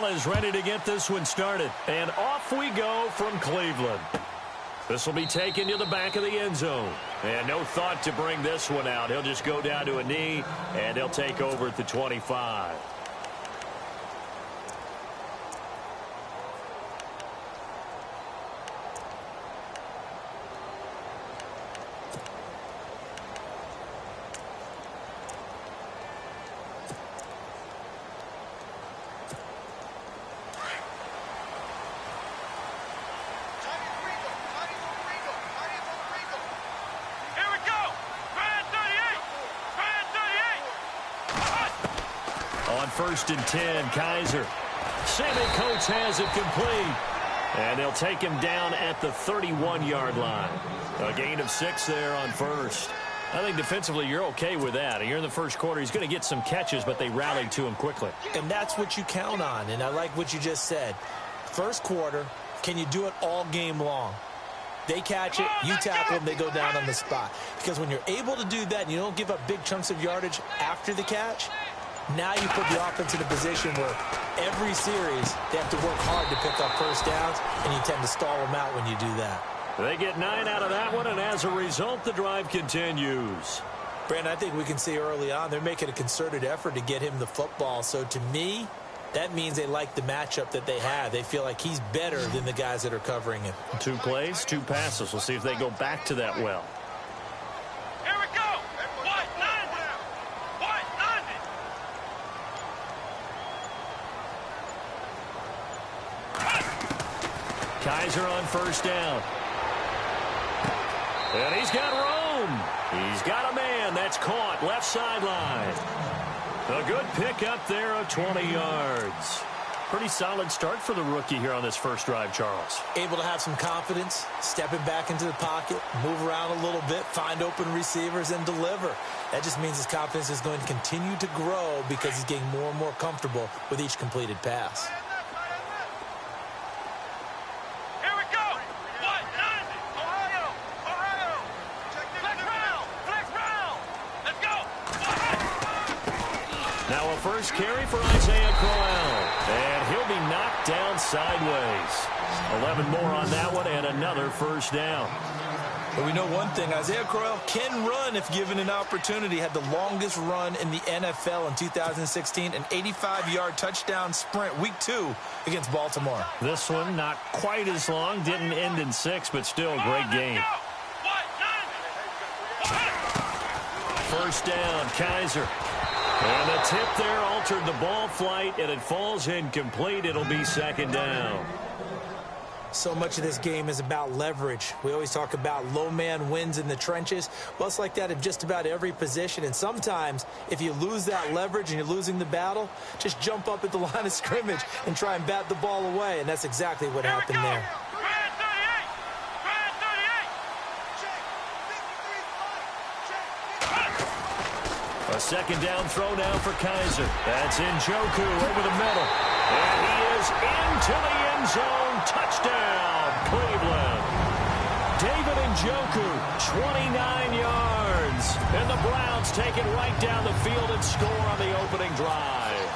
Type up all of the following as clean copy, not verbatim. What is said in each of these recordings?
Gonzalez ready to get this one started. And off we go from Cleveland. This will be taken to the back of the end zone. And no thought to bring this one out. He'll just go down to a knee, and he'll take over at the 25. On 1st and 10, Kaiser. Sammy Coates has it complete. And they'll take him down at the 31-yard line. A gain of 6 there on 1st. I think defensively you're okay with that. You're in the first quarter. He's going to get some catches, but they rallied to him quickly. And that's what you count on. And I like what you just said. First quarter, can you do it all game long? They catch it, you tackle them, they go down on the spot. Because when you're able to do that and you don't give up big chunks of yardage after the catch, now you put the offense in a position where every series they have to work hard to pick up first downs, and you tend to stall them out when you do that. They get 9 out of that one, and as a result, the drive continues. Brandon, I think we can see early on they're making a concerted effort to get him the football. So to me, that means they like the matchup that they have. They feel like he's better than the guys that are covering him. 2 plays, 2 passes. We'll see if they go back to that well. Kaiser on 1st down. And he's got room. He's got a man that's caught left sideline. A good pickup there of 20 yards. Pretty solid start for the rookie here on this first drive, Charles. Able to have some confidence, stepping back into the pocket, move around a little bit, find open receivers, and deliver. That just means his confidence is going to continue to grow because he's getting more and more comfortable with each completed pass. Now a first carry for Isaiah Crowell, and he'll be knocked down sideways. 11 more on that one, and another first down. But we know one thing, Isaiah Crowell can run if given an opportunity. Had the longest run in the NFL in 2016, an 85-yard touchdown sprint, week 2 against Baltimore. This one not quite as long, didn't end in 6, but still a great game. First down, Kaiser. And the tip there altered the ball flight, and it falls incomplete. It'll be 2nd down. So much of this game is about leverage. We always talk about low man wins in the trenches. Well, it's like that in just about every position. And sometimes, if you lose that leverage and you're losing the battle, just jump up at the line of scrimmage and try and bat the ball away. And that's exactly what happened there. A 2nd down throw now for Kaiser. That's Njoku over the middle. And he is into the end zone. Touchdown, Cleveland. David Njoku, 29 yards. And the Browns take it right down the field and score on the opening drive.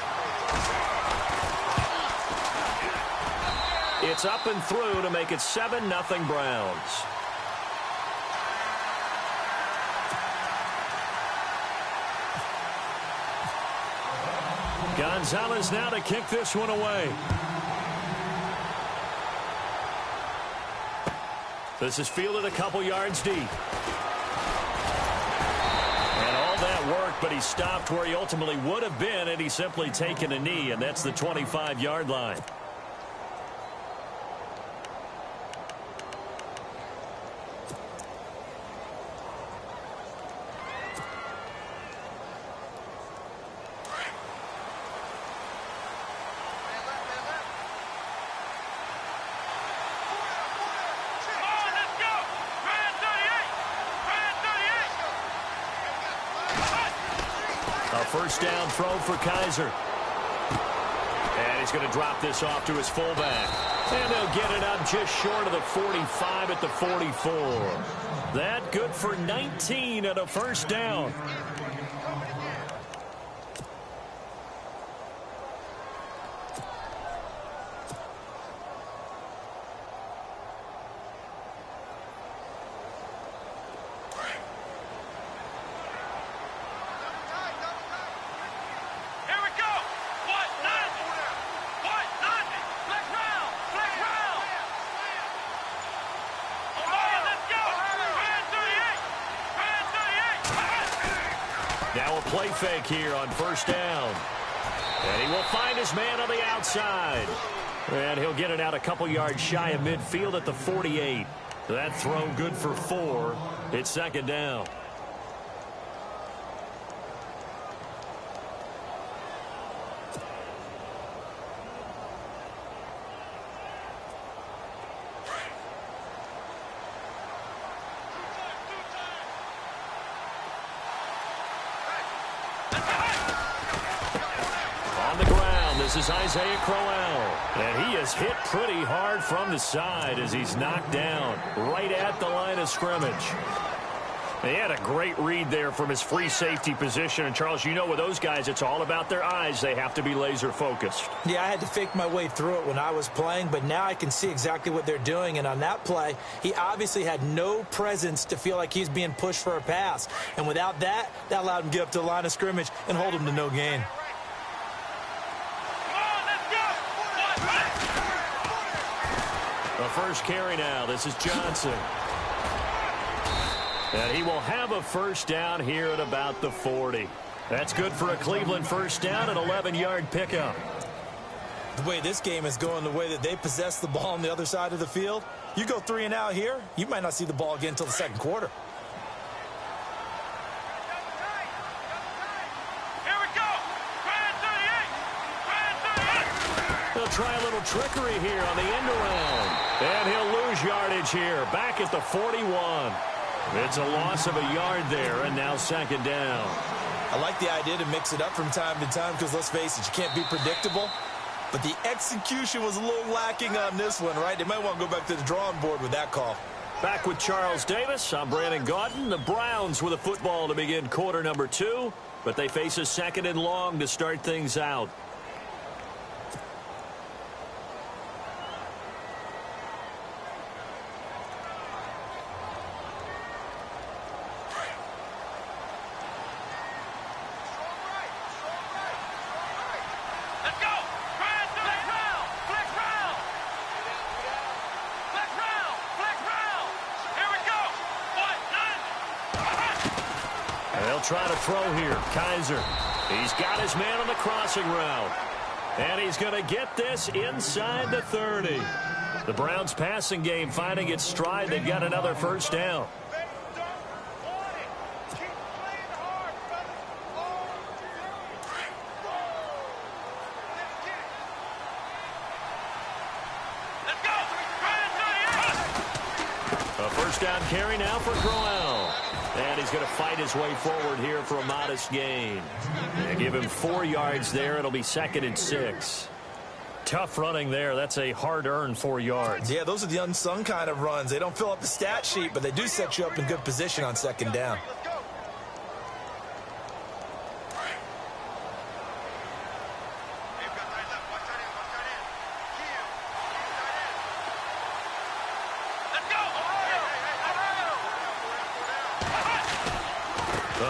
It's up and through to make it 7-0 Browns. Gonzalez now to kick this one away. This is fielded a couple yards deep. And all that work, but he stopped where he ultimately would have been, and he's simply taken a knee, and that's the 25-yard line. First down throw for Kaiser. And he's going to drop this off to his fullback. And they'll get it up just short of the 45 at the 44. That good for 19 and a first down. Now a play fake here on first down. And he will find his man on the outside. And he'll get it out a couple yards shy of midfield at the 48. That throw good for 4. It's second down. This is Isaiah Crowell, and he is hit pretty hard from the side as he's knocked down right at the line of scrimmage. He had a great read there from his free safety position. And, Charles, you know with those guys, it's all about their eyes. They have to be laser focused. Yeah, I had to fake my way through it when I was playing, but now I can see exactly what they're doing. And on that play, he obviously had no presence to feel like he's being pushed for a pass. And without that, that allowed him to get up to the line of scrimmage and hold him to no gain. The first carry now. This is Johnson. And he will have a first down here at about the 40. That's good for a Cleveland first down, an 11-yard pickup. The way this game is going, the way that they possess the ball on the other side of the field, you go 3 and out here, you might not see the ball again until the second quarter. He'll try a little trickery here on the end around. And he'll lose yardage here, back at the 41. It's a loss of a yard there, and now second down. I like the idea to mix it up from time to time because, let's face it, you can't be predictable. But the execution was a little lacking on this one, right? They might want to go back to the drawing board with that call. Back with Charles Davis, I'm Brandon Gaudin. The Browns with a football to begin quarter number 2, but they face a second and long to start things out. Try to throw here. Kaiser. He's got his man on the crossing route. And he's going to get this inside the 30. The Browns passing game finding its stride. They've got another first down. A first down carry now for Crowell. And he's going to fight his way forward here for a modest gain. They give him 4 yards there. It'll be second and 6. Tough running there. That's a hard-earned 4 yards. Yeah, those are the unsung kind of runs. They don't fill up the stat sheet, but they do set you up in good position on second down.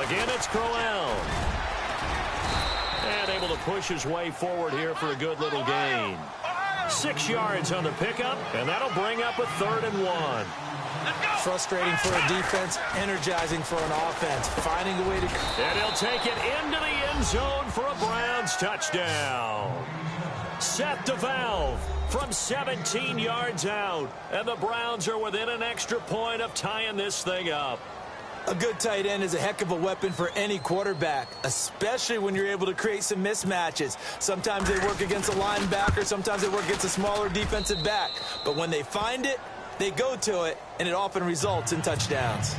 Again, it's Crowell. And able to push his way forward here for a good little gain. 6 yards on the pickup, and that'll bring up a 3rd and 1. Frustrating for a defense, energizing for an offense. Finding a way to... And he'll take it into the end zone for a Browns touchdown. Seth DeValve from 17 yards out. And the Browns are within an extra point of tying this thing up. A good tight end is a heck of a weapon for any quarterback, especially when you're able to create some mismatches. Sometimes they work against a linebacker, sometimes they work against a smaller defensive back. But when they find it, they go to it, and it often results in touchdowns.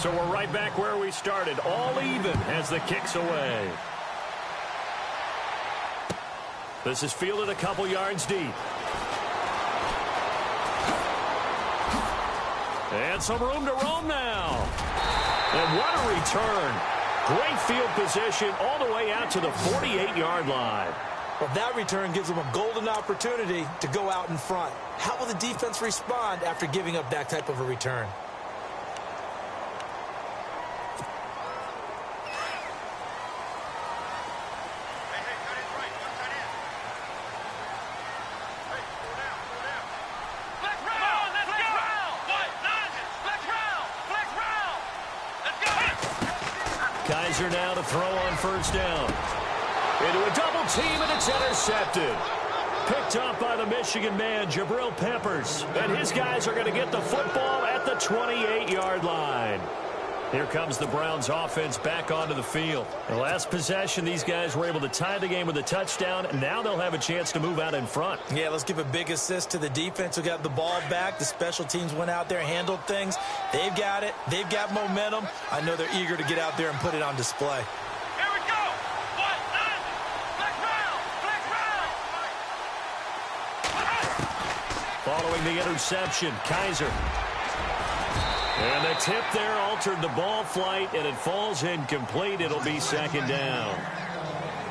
So we're right back where we started, all even as the kick's away. This is fielded a couple yards deep. And some room to roam now. And what a return. Great field position all the way out to the 48-yard line. Well, that return gives them a golden opportunity to go out in front. How will the defense respond after giving up that type of a return? Kaiser now to throw on first down. Into a double team, and it's intercepted. Picked up by the Michigan man, Jabril Peppers. And his guys are going to get the football at the 28-yard line. Here comes the Browns offense back onto the field. The last possession, these guys were able to tie the game with a touchdown, and now they'll have a chance to move out in front. Yeah, let's give a big assist to the defense who got the ball back. The special teams went out there, handled things. They've got it. They've got momentum. I know they're eager to get out there and put it on display. Here we go. Following the interception, Kaiser. And the tip there altered the ball flight, and it falls incomplete. It'll be second down.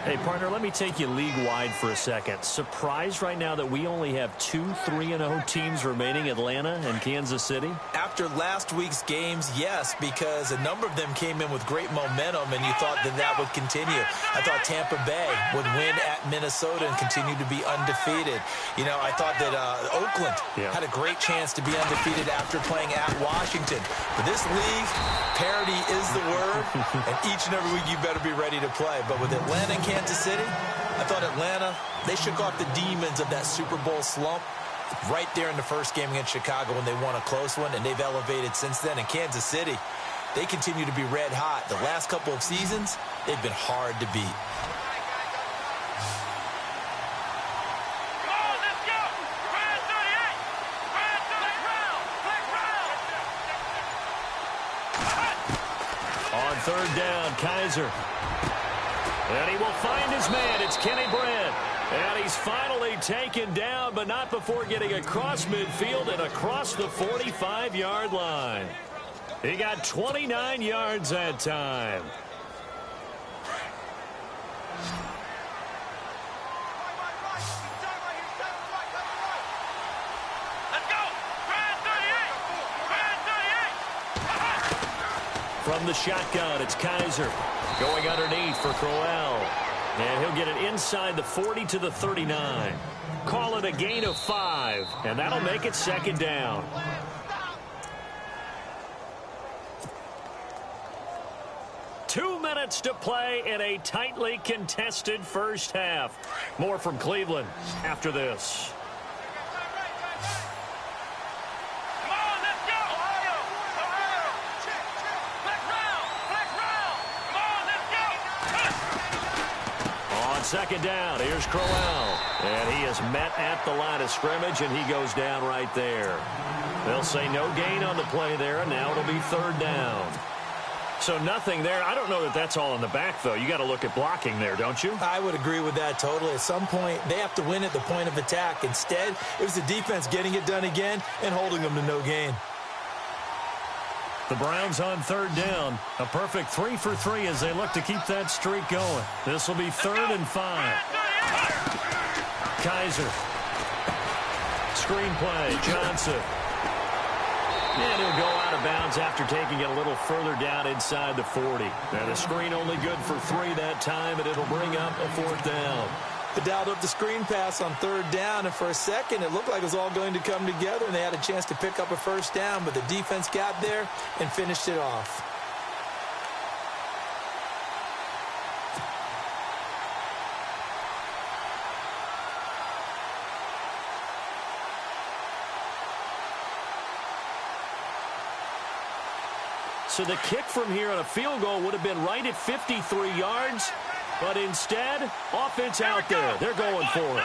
Hey, partner, let me take you league-wide for a second. Surprised right now that we only have 2 3-0 teams remaining, Atlanta and Kansas City? After last week's games, yes, because a number of them came in with great momentum, and you thought that that would continue. I thought Tampa Bay would win at Minnesota and continue to be undefeated. You know, I thought that Oakland had a great chance to be undefeated after playing at Washington. For this league, parity is the word, and each and every week you better be ready to play. But with Atlanta and Kansas City, I thought Atlanta, they shook off the demons of that Super Bowl slump right there in the first game against Chicago when they won a close one, and they've elevated since then. In Kansas City, they continue to be red hot. The last couple of seasons, they've been hard to beat. On third down, Kaiser. And he will find his man. It's Kenny Brent. And he's finally taken down, but not before getting across midfield and across the 45-yard line. He got 29 yards that time. From the shotgun, it's Kaiser going underneath for Crowell. And he'll get it inside the 40 to the 39. Call it a gain of 5, and that'll make it second down. Two minutes to play in a tightly contested first half. More from Cleveland after this. Second down, here's Crowell. And he is met at the line of scrimmage, and he goes down right there. They'll say no gain on the play there, and now it'll be third down. So nothing there. I don't know that that's all in the back, though. You got to look at blocking there, don't you? I would agree with that totally. At some point, they have to win at the point of attack. Instead, it was the defense getting it done again and holding them to no gain. The Browns on third down. A perfect 3 for 3 as they look to keep that streak going. This will be third and 5. Kaiser. Screenplay. Johnson. And he'll go out of bounds after taking it a little further down inside the 40. And the screen only good for 3 that time, and it'll bring up a fourth down. They dialed up the screen pass on third down, and for a second it looked like it was all going to come together, and they had a chance to pick up a first down, but the defense got there and finished it off. So the kick from here on a field goal would have been right at 53 yards. But instead, offense out there. They're going for it.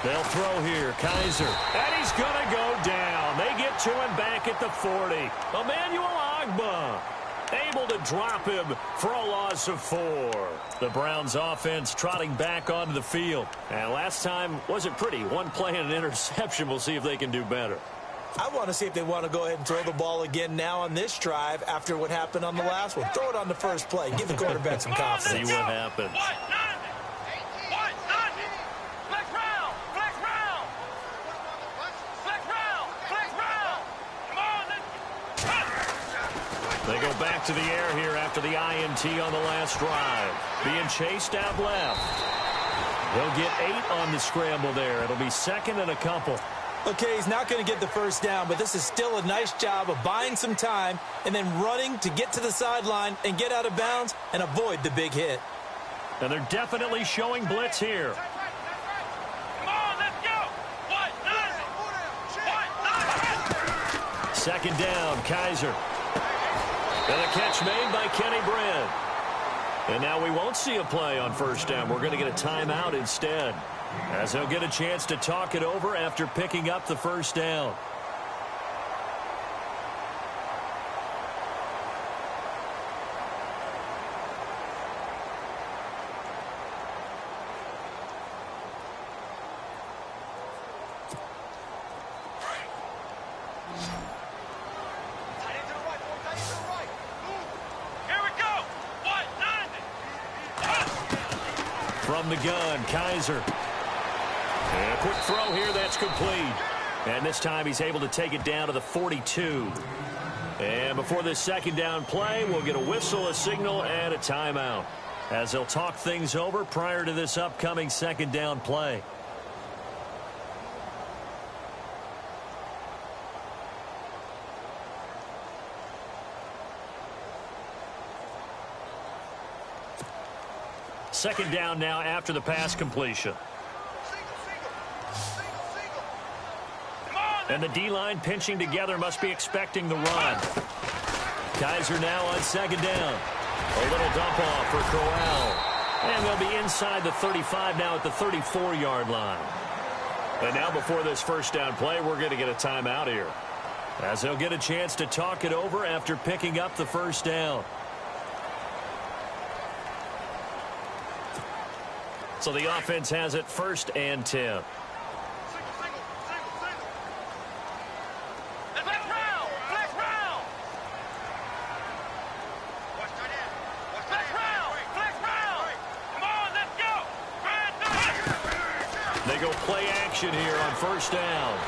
They'll throw here. Kaiser. And he's going to go down. They get to him back at the 40. Emmanuel Ogbah able to drop him for a loss of 4. The Browns offense trotting back onto the field. And last time wasn't pretty. One play and an interception. We'll see if they can do better. I want to see if they want to go ahead and throw the ball again now on this drive after what happened on the last one. Throw it on the first play. Give the quarterback some confidence. See what happens. They go back to the air here after the INT on the last drive. Being chased out left. They'll get 8 on the scramble there. It'll be second and a couple. Okay, he's not going to get the first down, but this is still a nice job of buying some time and then running to get to the sideline and get out of bounds and avoid the big hit. And they're definitely showing blitz here. Come on, let's go. What? Second down, Kaiser. And a catch made by Kenny Brent. And now we won't see a play on first down. We're going to get a timeout instead, as he'll get a chance to talk it over after picking up the first down. From the gun, Kaiser. And a quick throw here, that's complete. And this time he's able to take it down to the 42. And before this second down play, we'll get a whistle, a signal, and a timeout, as they'll talk things over prior to this upcoming second down play. Second down now after the pass completion. And the D-line pinching together, must be expecting the run. Kaiser now on second down. A little dump off for Crowell. And they'll be inside the 35 now at the 34-yard line. And now before this first down play, we're going to get a timeout here, as they'll get a chance to talk it over after picking up the first down. So the offense has it 1st and 10. They go play action here on first down.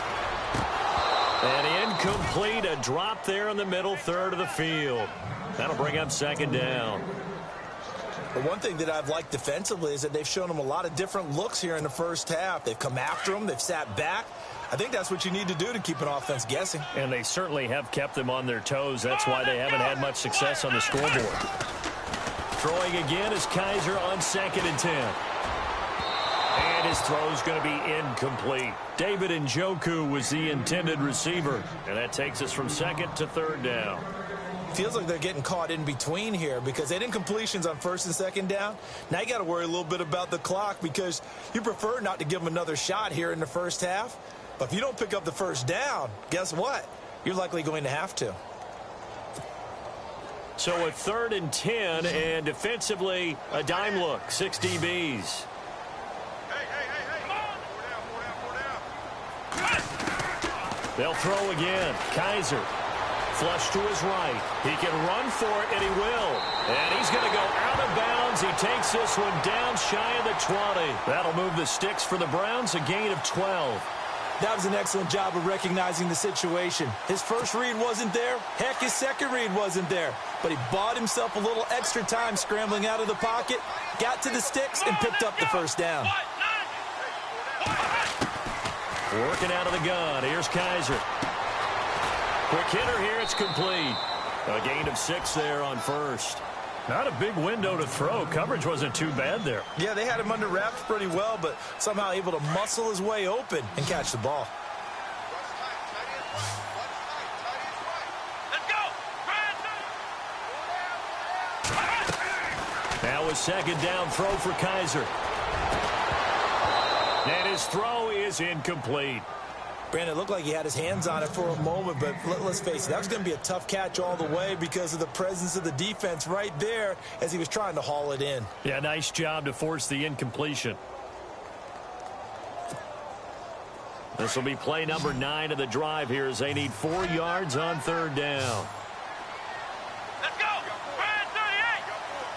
And incomplete, a drop there in the middle third of the field. That'll bring up second down. But one thing that I've liked defensively is that they've shown them a lot of different looks here in the first half. They've come after them. They've sat back. I think that's what you need to do to keep an offense guessing. And they certainly have kept them on their toes. That's why they haven't had much success on the scoreboard. Throwing again is Kaiser on 2nd and 10. And his throw's going to be incomplete. David Njoku was the intended receiver. And that takes us from 2nd to 3rd down. Feels like they're getting caught in between here because they didn't completions on 1st and 2nd down. Now you got to worry a little bit about the clock because you prefer not to give them another shot here in the first half. But if you don't pick up the first down, guess what? You're likely going to have to. So a 3rd and 10, and defensively a dime look, 6 DBs. They'll throw again. Kaiser. Flush to his right. He can run for it, and he will. And he's going to go out of bounds. He takes this one down shy of the 20. That'll move the sticks for the Browns, a gain of 12. That was an excellent job of recognizing the situation. His first read wasn't there. Heck, his second read wasn't there. But he bought himself a little extra time scrambling out of the pocket, got to the sticks, and picked up the first down. Working out of the gun. Here's Kaiser. Quick hitter here. It's complete. A gain of 6 there on first. Not a big window to throw. Coverage wasn't too bad there. Yeah, they had him under wraps pretty well, but somehow able to muscle his way open and catch the ball. Let's go. Now a second down throw for Kaiser. And his throw is incomplete. Brandon, it looked like he had his hands on it for a moment, but let's face it, that was going to be a tough catch all the way because of the presence of the defense right there as he was trying to haul it in. Yeah, nice job to force the incompletion. This will be play number 9 of the drive here as they need 4 yards on 3rd down. Let's go. Brand 38.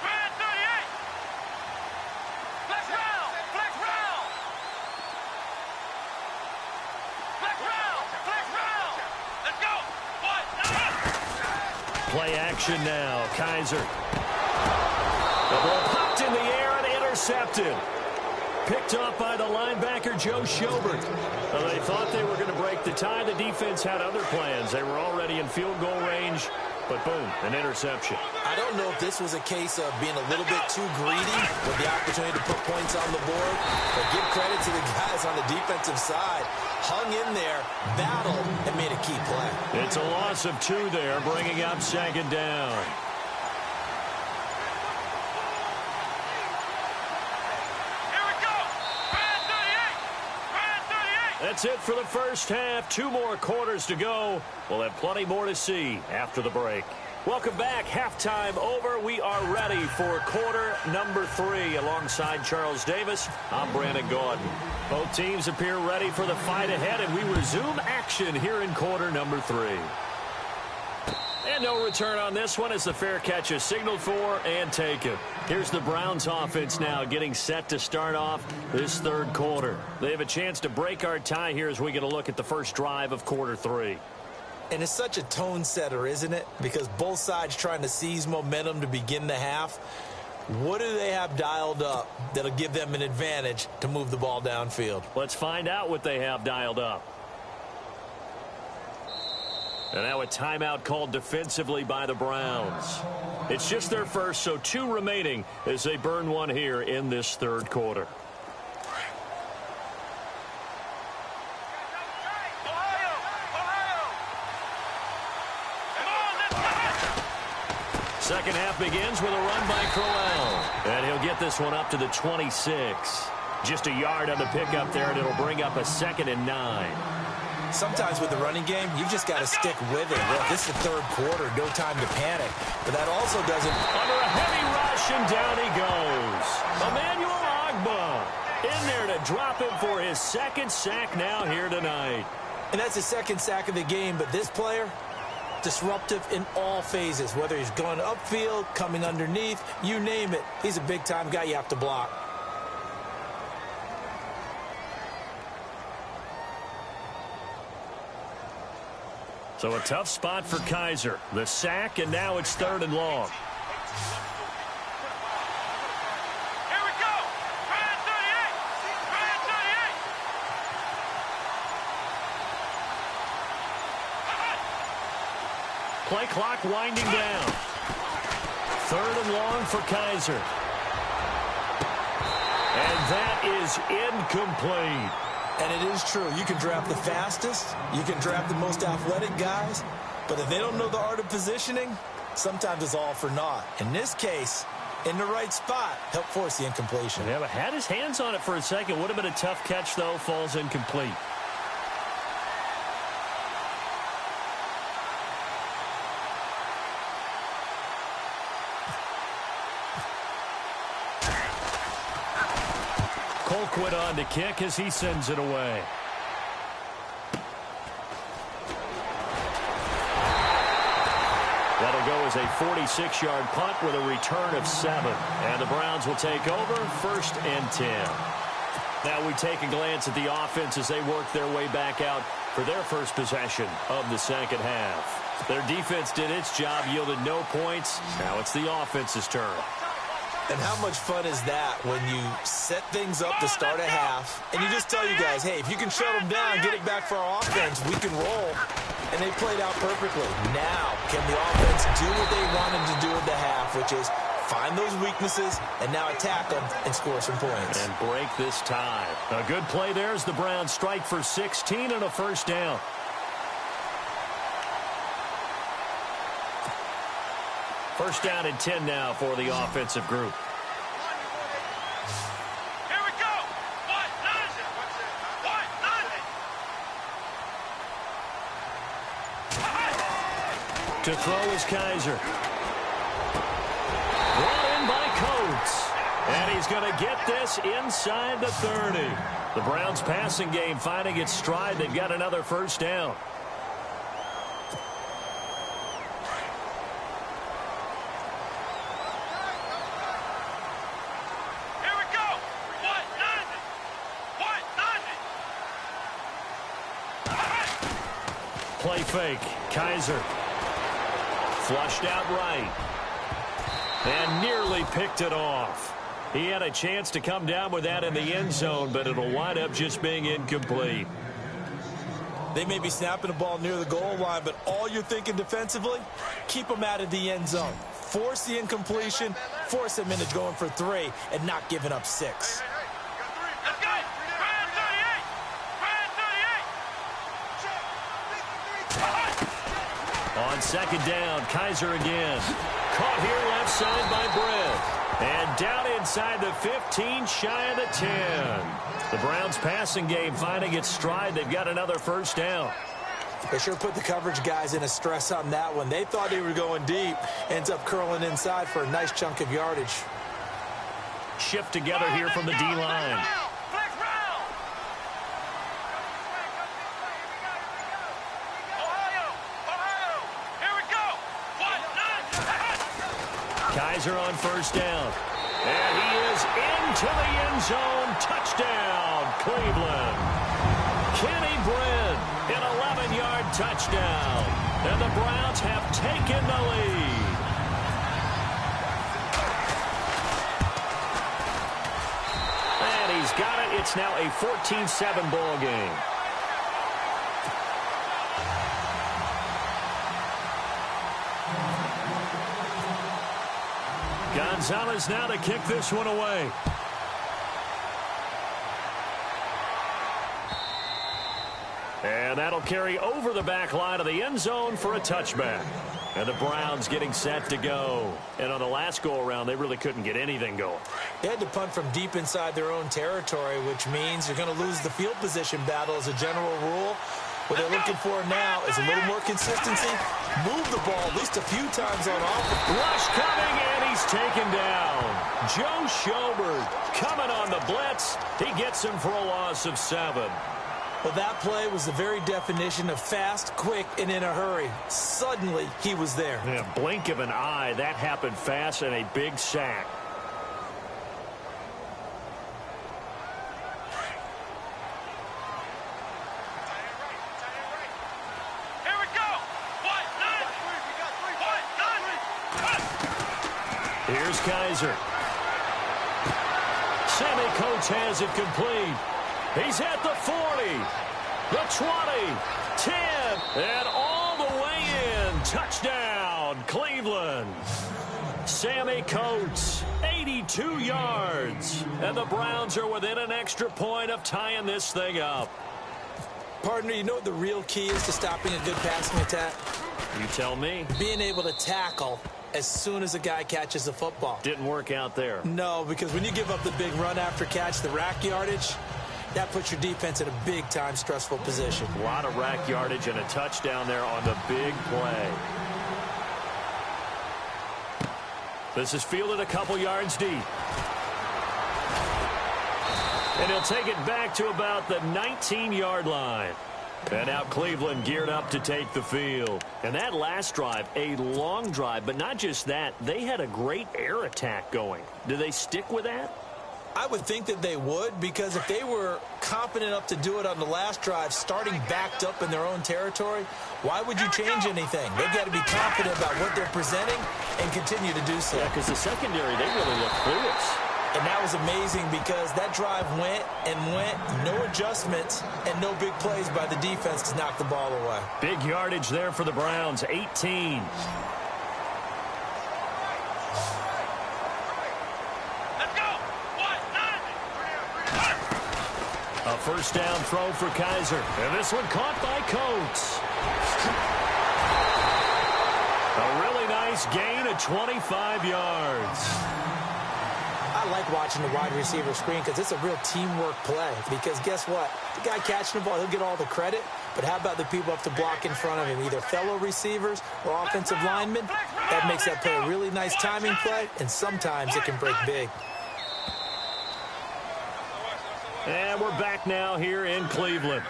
Brand 38. Flex round. Flex round. Flex round. Flex round. Let's go. What? Play action now. Kaiser. The ball popped in the air and intercepted. picked off by the linebacker, Joe Schobert. Well, they thought they were going to break the tie. The defense had other plans. They were already in field goal range, but boom, an interception. I don't know if this was a case of being a little bit too greedy with the opportunity to put points on the board, but give credit to the guys on the defensive side. Hung in there, battled, and made a key play. It's a loss of 2 there, bringing up second down. That's it for the first half. 2 more quarters to go. We'll have plenty more to see after the break. Welcome back. Halftime over. We are ready for quarter number 3. Alongside Charles Davis, I'm Brandon Gaudin. Both teams appear ready for the fight ahead, and we resume action here in quarter number 3. And no return on this one as the fair catch is signaled for and taken. Here's the Browns offense now getting set to start off this third quarter. They have a chance to break our tie here as we get a look at the first drive of quarter 3. And it's such a tone setter, isn't it? Because both sides trying to seize momentum to begin the half. What do they have dialed up that'll give them an advantage to move the ball downfield? Let's find out what they have dialed up. And now a timeout called defensively by the Browns. It's just their first, so 2 remaining as they burn one here in this third quarter. Second half begins with a run by Crowell. And he'll get this one up to the 26. Just a yard on the pickup there, and it'll bring up a 2nd and 9. Sometimes with the running game, you've just got to stick with it. Well, this is the third quarter, no time to panic. But that also doesn't... Under a heavy rush, and down he goes. Emmanuel Ogbah in there to drop him for his 2nd sack now here tonight. And that's his 2nd sack of the game, but this player, disruptive in all phases. Whether he's going upfield, coming underneath, you name it. He's a big-time guy you have to block. So a tough spot for Kaiser. The sack, and now it's 3rd and long. Here we go. Brand 38. Brand 38. Play clock winding down. 3rd and long for Kaiser. And that is incomplete. And it is true. You can draft the fastest. You can draft the most athletic guys. But if they don't know the art of positioning, sometimes it's all for naught. In this case, in the right spot, help force the incompletion. Yeah, but had his hands on it for a second. Would have been a tough catch, though. Falls incomplete. Colquitt on to kick as he sends it away. That'll go as a 46-yard punt with a return of 7. And the Browns will take over 1st and 10. Now we take a glance at the offense as they work their way back out for their first possession of the second half. Their defense did its job, yielded no points. Now it's the offense's turn. And how much fun is that when you set things up to start a half and you just tell you guys, hey, if you can shut them down, get it back for our offense, we can roll. And they played out perfectly. Now, can the offense do what they wanted to do at the half, which is find those weaknesses and now attack them and score some points. And break this tie. A good play there as the Browns strike for 16 and a 1st down. First down and 10 now for the offensive group. Here we go. What? Nothing. What? Nothing. To throw is Kaiser. Brought in by Coates. And he's going to get this inside the 30. The Browns passing game finding its stride. They've got another 1st down. Play fake. Kaiser. Flushed out right. And nearly picked it off. He had a chance to come down with that in the end zone, but it'll wind up just being incomplete. They may be snapping the ball near the goal line, but all you're thinking defensively, keep them out of the end zone. Force the incompletion, force them into going for 3, and not giving up 6. Let's go! Brand 38! Brand 38! On second down, Kaiser again. Caught here left side by Brett. And down inside the 15, shy of the 10. The Browns passing game finding its stride. They've got another first down. They sure put the coverage guys in a stress on that one. They thought they were going deep. Ends up curling inside for a nice chunk of yardage. Shift together here from the D-line. Flex round! Ohio! Here we go! 1-9! Kaiser on first down. And he is into the end zone. Touchdown, Cleveland. Kenny Brin, an 11-yard touchdown. And the Browns have taken the lead. And he's got it. It's now a 14-7 ball game. Gonzalez now to kick this one away. And that'll carry over the back line of the end zone for a touchback. And the Browns getting set to go. And on the last go-around, they really couldn't get anything going. They had to punt from deep inside their own territory, which means you're going to lose the field position battle as a general rule. What they're looking for now is a little more consistency. Move the ball at least a few times on offense. Rush coming, and he's taken down. Joe Schobert coming on the blitz. He gets him for a loss of 7. Well, that play was the very definition of fast, quick, and in a hurry. Suddenly, he was there. In a blink of an eye, that happened fast and a big sack. Here we go! 1-9! Here's Kaiser. Sammy Coates has it complete. He's at the 40, the 20, 10, and all the way in. Touchdown, Cleveland. Sammy Coates, 82 yards. And the Browns are within an extra point of tying this thing up. Partner, you know what the real key is to stopping a good passing attack? You tell me. Being able to tackle as soon as a guy catches the football. Didn't work out there. No, because when you give up the big run after catch, the rack yardage, that puts your defense in a big-time stressful position. A lot of rack yardage and a touchdown there on the big play. This is fielded a couple yards deep. And he'll take it back to about the 19-yard line. And now Cleveland geared up to take the field. And that last drive, a long drive, but not just that, they had a great air attack going. Do they stick with that? I would think that they would, because if they were confident enough to do it on the last drive, starting backed up in their own territory, why would you change anything? They've got to be confident about what they're presenting and continue to do so. Yeah, because the secondary, they really look clueless. And that was amazing because that drive went and went, no adjustments, and no big plays by the defense to knock the ball away. Big yardage there for the Browns, 18. A first down throw for Kaiser. And this one caught by Coates. A really nice gain of 25 yards. I like watching the wide receiver screen because it's a real teamwork play. Because guess what? The guy catching the ball, he'll get all the credit. But how about the people up to block in front of him? Either fellow receivers or offensive linemen. That makes that play a really nice timing play. And sometimes it can break big. And we're back now here in Cleveland.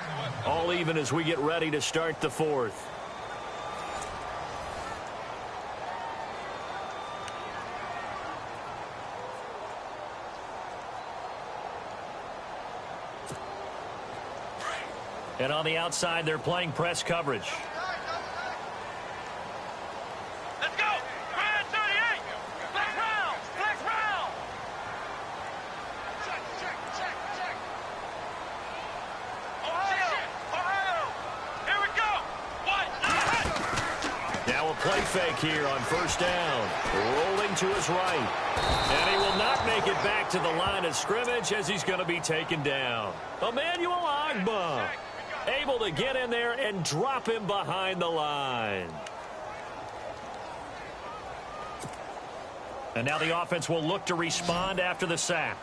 All even as we get ready to start the fourth. And on the outside, they're playing press coverage. Let's go! Brand 38! Flex round! Flex round! fake here on first down. Rolling to his right. And he will not make it back to the line of scrimmage as he's going to be taken down. Emmanuel Ogbah able to get in there and drop him behind the line. And now the offense will look to respond after the sack.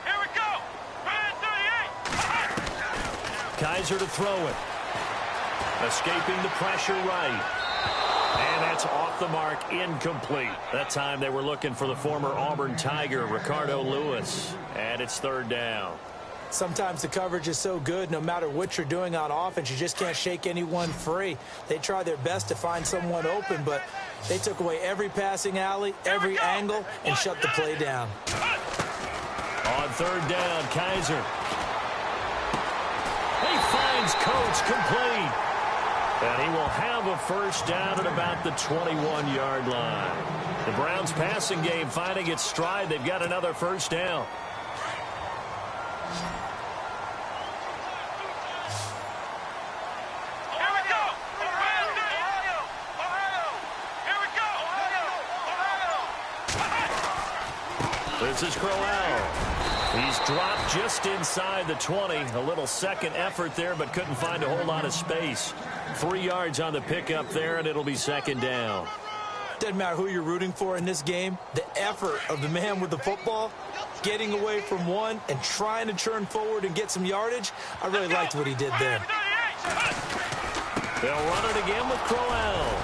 Here we go. 38. Kaiser to throw it. Escaping the pressure right. And that's off the mark, incomplete. That time they were looking for the former Auburn Tiger, Ricardo Lewis. And it's third down. Sometimes the coverage is so good, no matter what you're doing on offense, you just can't shake anyone free. They try their best to find someone open, but they took away every passing alley, every angle, and shut the play down. On third down, Kaiser. He finds Coates complete. And he will have a first down at about the 21-yard line. The Browns passing game finding its stride. They've got another first down. This is Crowell. He's dropped just inside the 20. A little second effort there, but couldn't find a whole lot of space. 3 yards on the pickup there, and it'll be second down. Doesn't matter who you're rooting for in this game. The effort of the man with the football, getting away from one and trying to turn forward and get some yardage, I really liked what he did there. They'll run it again with Crowell.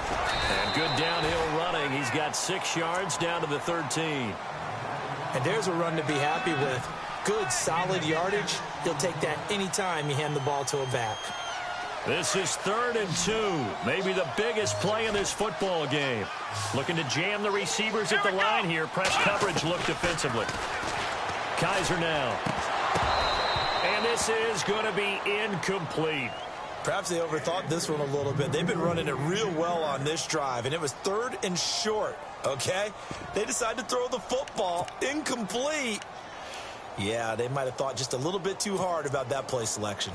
And good downhill running. He's got 6 yards down to the 13. And there's a run to be happy with. Good, solid yardage. He'll take that anytime you hand the ball to a back. This is 3rd and 2. Maybe the biggest play in this football game. Looking to jam the receivers at the line here. Press coverage look defensively. Kaiser now. And this is going to be incomplete. Perhaps they overthought this one a little bit. They've been running it real well on this drive, and it was 3rd and short, okay? They decided to throw the football incomplete. Yeah, they might have thought just a little bit too hard about that play selection.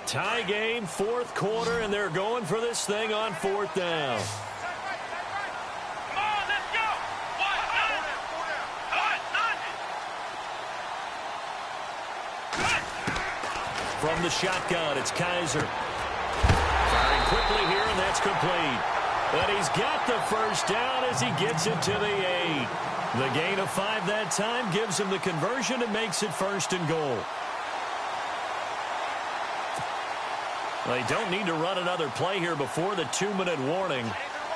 Tie game, 4th quarter, and they're going for this thing on 4th down. Come on, let's go. From the shotgun, it's Kaiser. Firing quickly here, and that's complete. But he's got the first down as he gets it to the 8. The gain of 5 that time gives him the conversion and makes it 1st and goal. They don't need to run another play here before the 2-minute warning.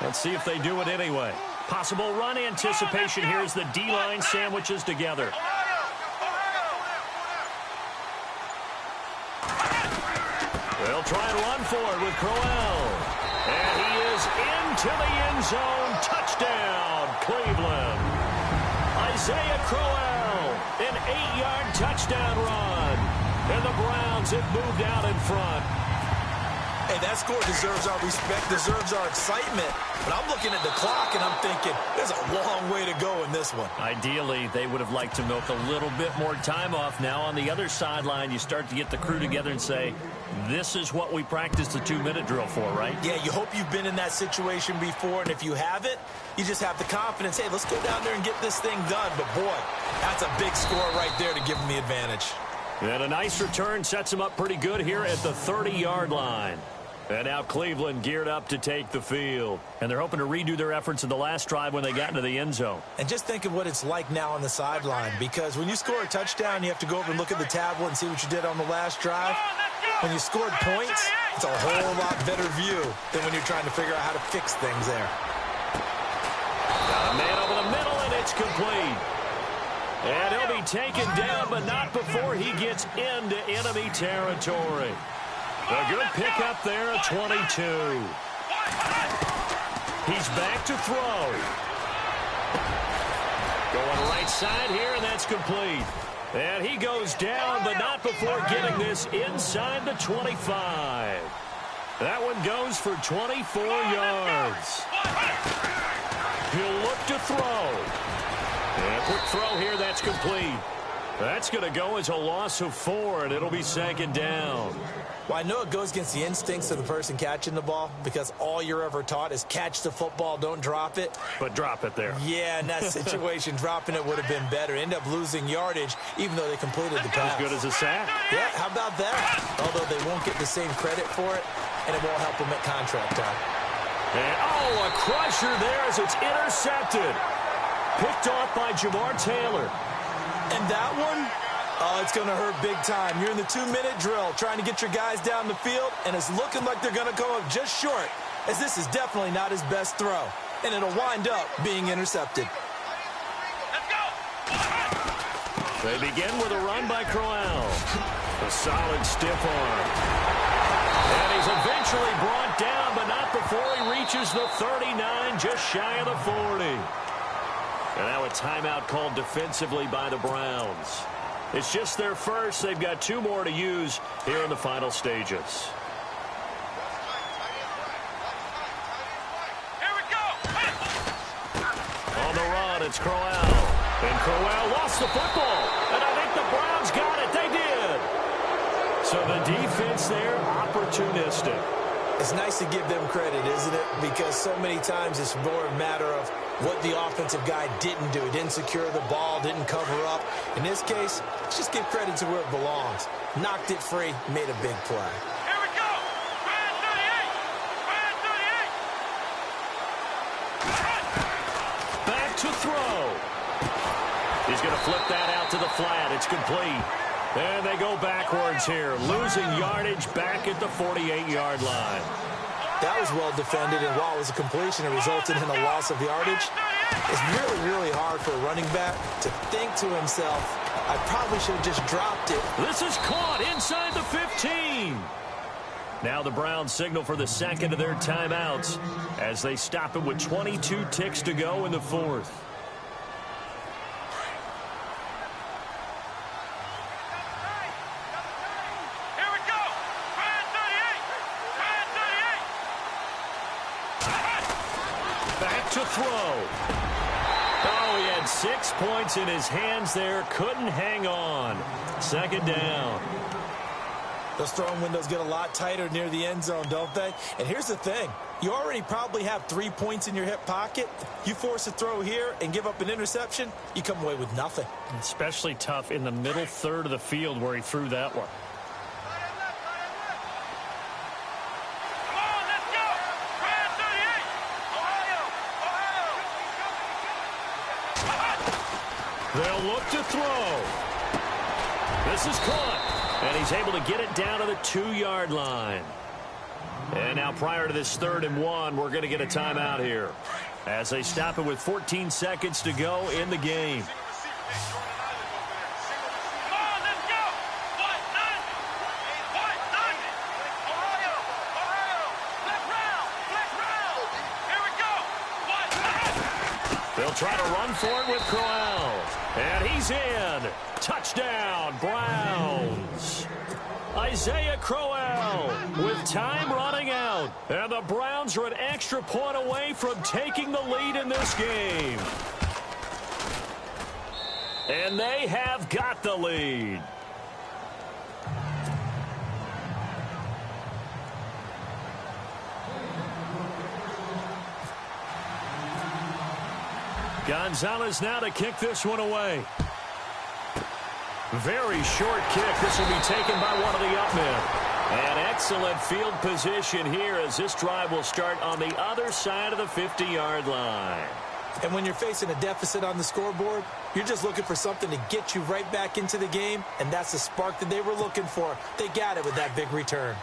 Let's see if they do it anyway. Possible run anticipation here as the D-line sandwiches together. They'll try and run for it with Crowell. And he is into the end zone. Touchdown, Cleveland. Isaiah Crowell, an 8-yard touchdown run. And the Browns have moved out in front. Hey, that score deserves our respect, deserves our excitement. But I'm looking at the clock, and I'm thinking, there's a long way to go in this one. Ideally, they would have liked to milk a little bit more time off. Now, on the other sideline, you start to get the crew together and say, this is what we practiced the 2-minute drill for, right? Yeah, you hope you've been in that situation before, and if you haven't, you just have the confidence, hey, let's go down there and get this thing done. But, boy, that's a big score right there to give them the advantage. And a nice return sets them up pretty good here at the 30-yard line. And now Cleveland geared up to take the field. And they're hoping to redo their efforts in the last drive when they got into the end zone. And just think of what it's like now on the sideline, because when you score a touchdown, you have to go over and look at the tablet and see what you did on the last drive. When you scored points, it's a whole lot better view than when you're trying to figure out how to fix things there. Got a man over the middle, and it's complete. And he'll be taken down, but not before he gets into enemy territory. A good pickup there at 22. He's back to throw. Going right side here, and that's complete. And he goes down, but not before getting this inside the 25. That one goes for 24 yards. He'll look to throw. And a quick throw here, that's complete. That's going to go as a loss of 4, and it'll be second down. Well, I know it goes against the instincts of the person catching the ball because all you're ever taught is catch the football, don't drop it. But drop it there. Yeah, in that situation, dropping it would have been better. End up losing yardage, even though they completed the pass. As good as a sack. Yeah, how about that? Although they won't get the same credit for it, and it won't help them at contract time. And, oh, a crusher there as it's intercepted. Picked off by Jamar Taylor. And that one, oh, it's going to hurt big time. You're in the 2-minute drill trying to get your guys down the field, and it's looking like they're going to go up just short, as this is definitely not his best throw. And it'll wind up being intercepted. Let's go. They begin with a run by Crowell. A solid stiff arm. And he's eventually brought down, but not before he reaches the 39, just shy of the 40. And now a timeout called defensively by the Browns. It's just their first. They've got 2 more to use here in the final stages. Here we go. On the run, it's Crowell. And Crowell lost the football. And I think the Browns got it. They did. So the defense there, opportunistic. It's nice to give them credit, isn't it? Because so many times it's more a matter of what the offensive guy didn't do. He didn't secure the ball, didn't cover up. In this case, let's just give credit to where it belongs. Knocked it free, made a big play. Here we go. Brand 38. Brand 38. Back to throw. He's going to flip that out to the flat. It's complete. And they go backwards here, losing yardage back at the 48-yard line. That was well defended, and while it was a completion, it resulted in a loss of yardage. It's really, really hard for a running back to think to himself, I probably should have just dropped it. This is caught inside the 15. Now the Browns signal for the second of their timeouts as they stop it with 22 ticks to go in the 4th. To throw. Oh, he had 6 points in his hands there. Couldn't hang on. Second down. Those throwing windows get a lot tighter near the end zone, don't they? And here's the thing. You already probably have 3 points in your hip pocket. You force a throw here and give up an interception, you come away with nothing. Especially tough in the middle third of the field where he threw that one. They'll look to throw. This is caught. And he's able to get it down to the 2-yard line. And now prior to this 3rd and 1, we're going to get a timeout here as they stop it with 14 seconds to go in the game. They'll try to run for it with Crowell. And he's in. Touchdown, Browns. Isaiah Crowell with time running out. And the Browns are an extra point away from taking the lead in this game. And they have got the lead. Gonzalez now to kick this one away. Very short kick. This will be taken by one of the up men. An excellent field position here as this drive will start on the other side of the 50-yard line. And when you're facing a deficit on the scoreboard, you're just looking for something to get you right back into the game, and that's the spark that they were looking for. They got it with that big return.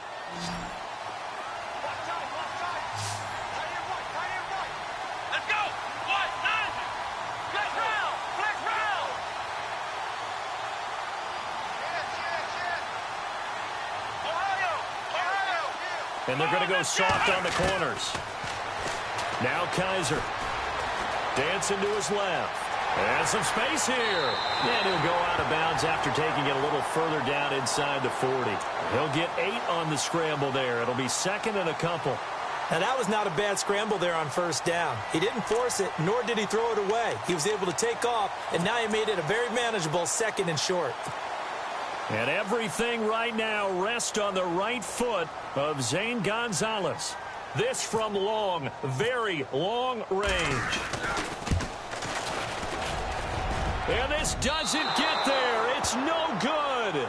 And they're going to go soft on the corners. Now Kaiser. Dancing to his left. And some space here. And he'll go out of bounds after taking it a little further down inside the 40. He'll get 8 on the scramble there. It'll be 2nd and a couple. Now, that was not a bad scramble there on first down. He didn't force it, nor did he throw it away. He was able to take off, and now he made it a very manageable 2nd and short. And everything right now rests on the right foot of Zane Gonzalez. This from long, very long range. And this doesn't get there. It's no good.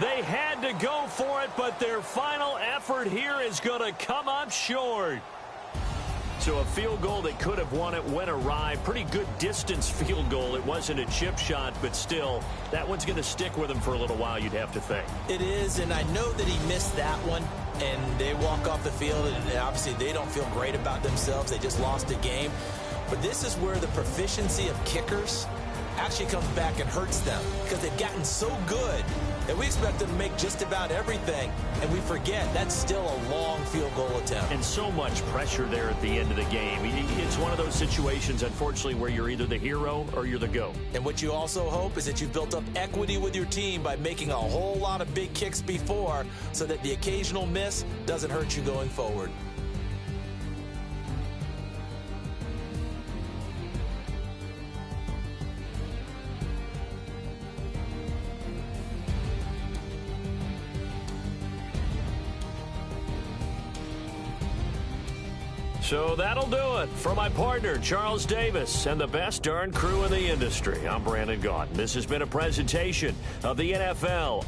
They had to go for it, but their final effort here is going to come up short. So a field goal that could have won it went awry. Pretty good distance field goal. It wasn't a chip shot, but still, that one's going to stick with him for a little while, you'd have to think. It is, and I know that he missed that one, and they walk off the field, and obviously they don't feel great about themselves. They just lost a game. But this is where the proficiency of kickers actually comes back and hurts them, because they've gotten so good that we expect them to make just about everything, and we forget that's still a long field goal attempt. And so much pressure there at the end of the game. It's one of those situations, unfortunately, where you're either the hero or you're the GOAT. And what you also hope is that you've built up equity with your team by making a whole lot of big kicks before, so that the occasional miss doesn't hurt you going forward. So that'll do it. For my partner, Charles Davis, and the best darn crew in the industry, I'm Brandon Gaudin. This has been a presentation of the NFL.